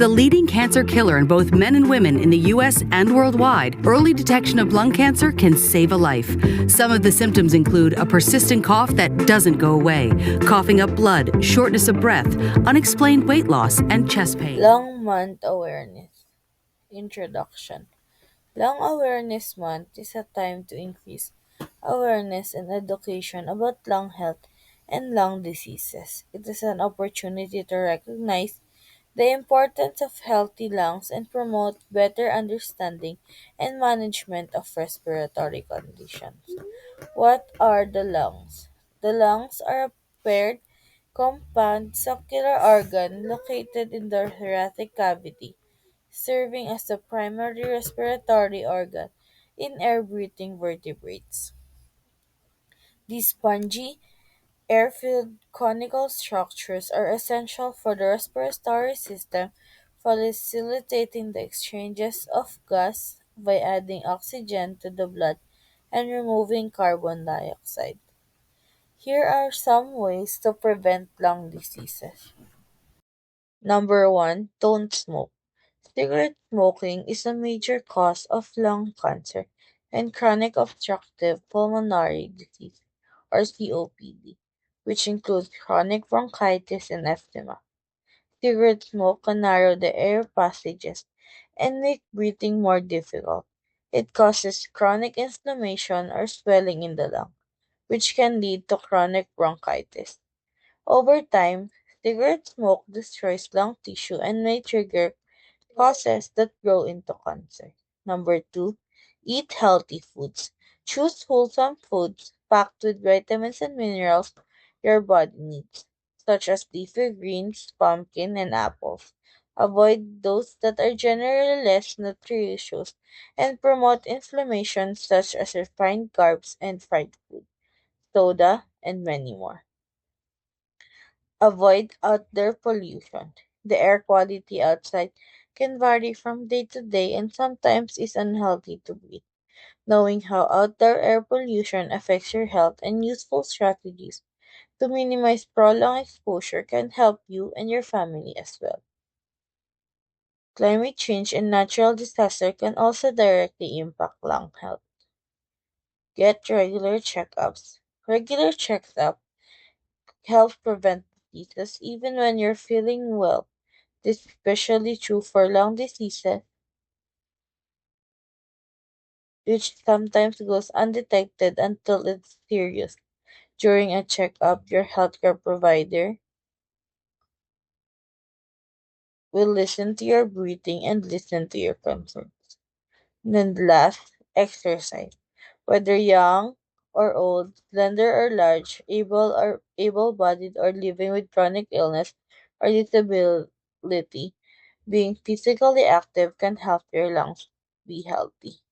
The leading cancer killer in both men and women in the U.S. and worldwide, early detection of lung cancer can save a life. Some of the symptoms include a persistent cough that doesn't go away, coughing up blood, shortness of breath, unexplained weight loss, and chest pain. Lung Month Awareness Introduction. Lung Awareness Month is a time to increase awareness and education about lung health and lung diseases. It is an opportunity to recognize the importance of healthy lungs and promote better understanding and management of respiratory conditions. What are the lungs? The lungs are a paired, compound circular organ located in the thoracic cavity, serving as the primary respiratory organ in air-breathing vertebrates. These spongy, air-filled conical structures are essential for the respiratory system, facilitating the exchanges of gas by adding oxygen to the blood and removing carbon dioxide. Here are some ways to prevent lung diseases. Number one, don't smoke. Cigarette smoking is a major cause of lung cancer and chronic obstructive pulmonary disease, or COPD, which includes chronic bronchitis and asthma. Cigarette smoke can narrow the air passages and make breathing more difficult. It causes chronic inflammation or swelling in the lung, which can lead to chronic bronchitis. Over time, cigarette smoke destroys lung tissue and may trigger causes that grow into cancer. Number two, eat healthy foods. Choose wholesome foods packed with vitamins and minerals your body needs, such as leafy greens, pumpkin, and apples. Avoid those that are generally less nutritious and promote inflammation, such as refined carbs and fried food, soda, and many more. Avoid outdoor pollution. The air quality outside can vary from day to day and sometimes is unhealthy to breathe. Knowing how outdoor air pollution affects your health and useful strategies to minimize prolonged exposure can help you and your family as well. Climate change and natural disaster can also directly impact lung health. Get regular checkups. Regular checkups help prevent diseases even when you're feeling well. This is especially true for lung diseases, which sometimes goes undetected until it's serious. During a checkup, your healthcare provider will listen to your breathing and listen to your concerns. And then last, exercise. Whether young or old, slender or large, able-bodied or living with chronic illness or disability, being physically active can help your lungs be healthy.